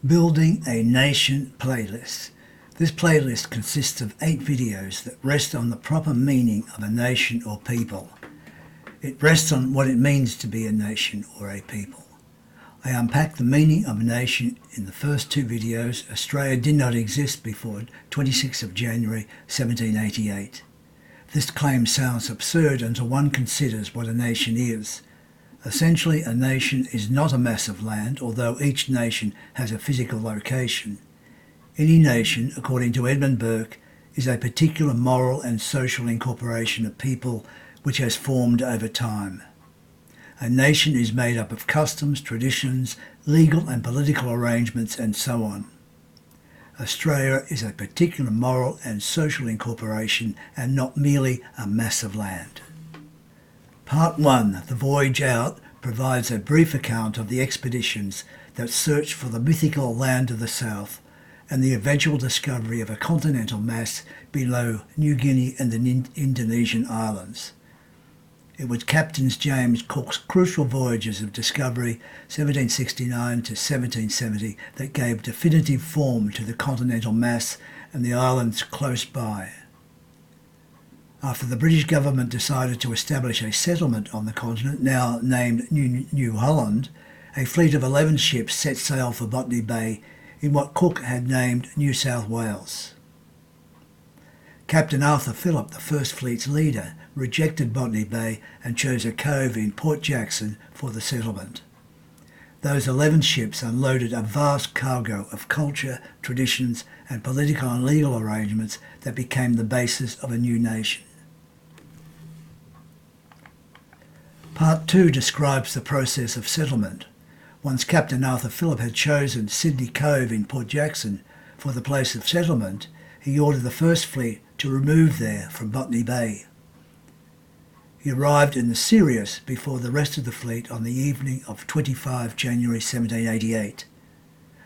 Building a Nation playlist. This playlist consists of 8 videos that rest on the proper meaning of a nation or people. It rests on what it means to be a nation or a people. I unpack the meaning of a nation in the first 2 videos. Australia did not exist before 26th of January 1788. This claim sounds absurd until one considers what a nation is. Essentially, a nation is not a mass of land, although each nation has a physical location. Any nation, according to Edmund Burke, is a particular moral and social incorporation of people which has formed over time. A nation is made up of customs, traditions, legal and political arrangements, and so on. Australia is a particular moral and social incorporation and not merely a mass of land. Part 1, The Voyage Out, provides a brief account of the expeditions that searched for the mythical land of the south and the eventual discovery of a continental mass below New Guinea and the Indonesian islands. It was Captain James Cook's crucial voyages of discovery 1769 to 1770 that gave definitive form to the continental mass and the islands close by. After the British government decided to establish a settlement on the continent, now named New Holland, a fleet of 11 ships set sail for Botany Bay in what Cook had named New South Wales. Captain Arthur Phillip, the First Fleet's leader, rejected Botany Bay and chose a cove in Port Jackson for the settlement. Those 11 ships unloaded a vast cargo of culture, traditions, and political and legal arrangements that became the basis of a new nation. Part 2 describes the process of settlement. Once Captain Arthur Phillip had chosen Sydney Cove in Port Jackson for the place of settlement, he ordered the First Fleet to remove there from Botany Bay. He arrived in the Sirius before the rest of the fleet on the evening of 25 January 1788.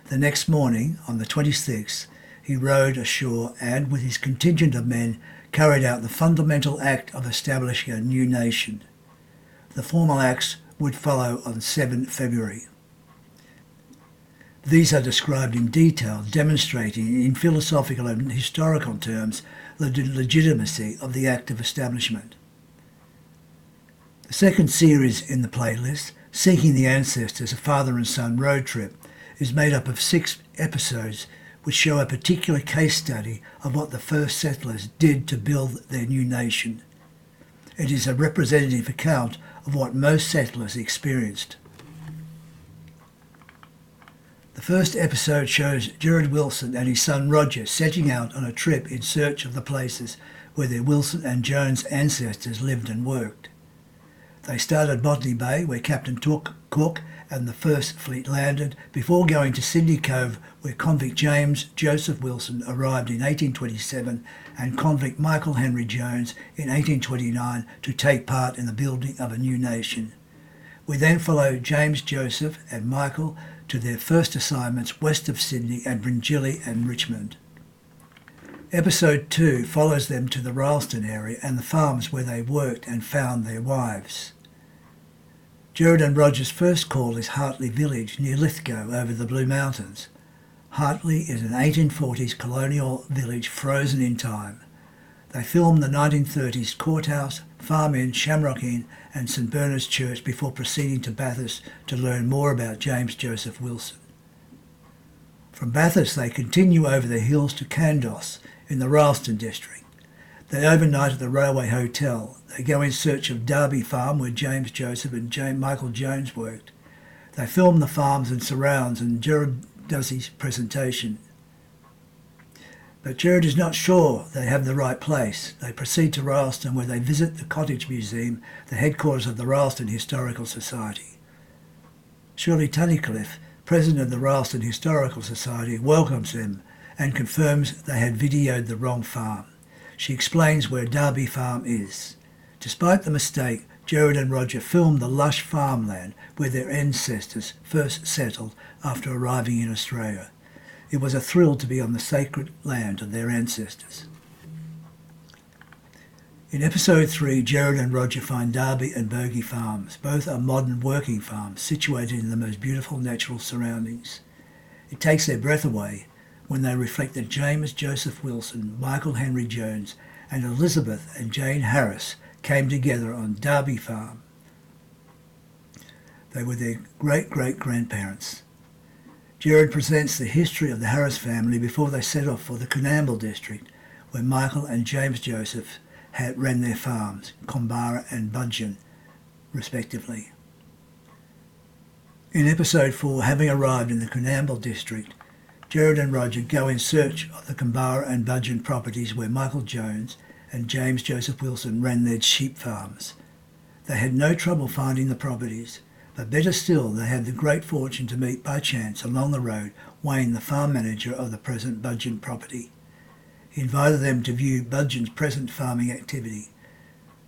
The next morning, on the 26th, he rowed ashore and, with his contingent of men, carried out the fundamental act of establishing a new nation. The formal acts would follow on 7 February. These are described in detail, demonstrating in philosophical and historical terms the legitimacy of the act of establishment. The second series in the playlist, Seeking the Ancestors, a father and son road trip, is made up of 6 episodes which show a particular case study of what the first settlers did to build their new nation. It is a representative account of what most settlers experienced. The first episode shows Gerard Wilson and his son Roger setting out on a trip in search of the places where their Wilson and Jones ancestors lived and worked. They started Botany Bay, where Captain Cook and the First Fleet landed, before going to Sydney Cove, where convict James Joseph Wilson arrived in 1827 and convict Michael Henry Jones in 1829 to take part in the building of a new nation. We then follow James Joseph and Michael to their first assignments west of Sydney at Bringelly and Richmond. Episode 2 follows them to the Ralston area and the farms where they worked and found their wives. Gerard and Roger's first call is Hartley Village near Lithgow over the Blue Mountains. Hartley is an 1840s colonial village frozen in time. They filmed the 1930s courthouse, Farm Inn, Shamrock Inn and St Bernard's Church before proceeding to Bathurst to learn more about James Joseph Wilson. From Bathurst they continue over the hills to Kandos in the Ralston district. They overnight at the Railway Hotel. They go in search of Derby Farm where James Joseph and Michael Jones worked. They film the farms and surrounds and Gerard does his presentation. But Gerard is not sure they have the right place. They proceed to Ralston where they visit the Cottage Museum, the headquarters of the Ralston Historical Society. Shirley Tunnicliffe, president of the Ralston Historical Society, welcomes them and confirms they had videoed the wrong farm. She explains where Derby Farm is. Despite the mistake, Gerard and Roger filmed the lush farmland where their ancestors first settled after arriving in Australia. It was a thrill to be on the sacred land of their ancestors. In episode 3, Gerard and Roger find Derby and Bogey farms. Both are modern working farms situated in the most beautiful natural surroundings. It takes their breath away when they reflect that James Joseph Wilson, Michael Henry Jones, and Elizabeth and Jane Harris came together on Derby Farm. They were their great-great-grandparents. Gerard presents the history of the Harris family before they set off for the Coonamble district, where Michael and James Joseph ran their farms, Combara and Budgeon, respectively. In episode 4, having arrived in the Coonamble district, Gerard and Roger go in search of the Combara and Budgeon properties where Michael Jones and James Joseph Wilson ran their sheep farms. They had no trouble finding the properties, but better still, they had the great fortune to meet by chance along the road Wayne, the farm manager of the present Budgeon property. He invited them to view Budgeon's present farming activity.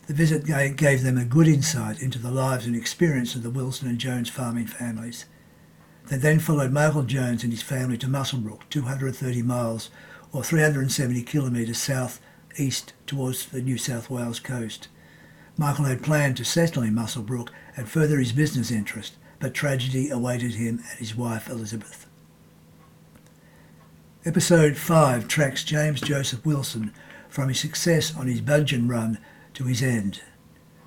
The visit gave them a good insight into the lives and experience of the Wilson and Jones farming families. They then followed Michael Jones and his family to Muswellbrook, 230 miles or 370 kilometres south-east towards the New South Wales coast. Michael had planned to settle in Muswellbrook and further his business interest, but tragedy awaited him and his wife Elizabeth. Episode 5 tracks James Joseph Wilson from his success on his Budgeon run to his end.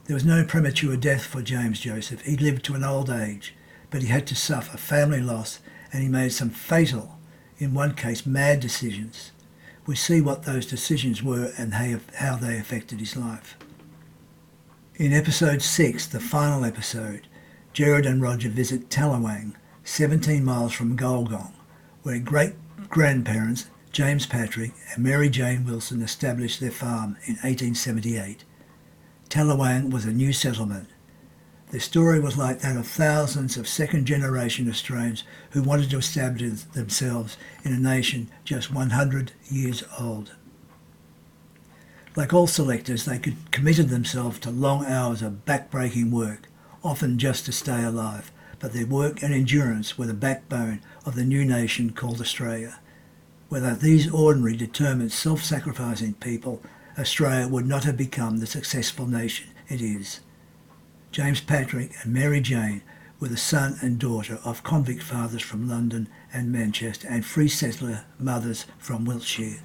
There was no premature death for James Joseph. He lived to an old age, but he had to suffer family loss, and he made some fatal, in one case mad decisions. We see what those decisions were and how they affected his life. In episode 6, the final episode, Gerard and Roger visit Tallawang, 17 miles from Golgong, where great-grandparents James Patrick and Mary Jane Wilson established their farm in 1878. Tallawang was a new settlement. Their story was like that of thousands of second-generation Australians who wanted to establish themselves in a nation just 100 years old. Like all selectors, they committed themselves to long hours of back-breaking work, often just to stay alive, but their work and endurance were the backbone of the new nation called Australia. Without these ordinary, determined, self-sacrificing people, Australia would not have become the successful nation it is. James Patrick and Mary Jane were the son and daughter of convict fathers from London and Manchester and free settler mothers from Wiltshire.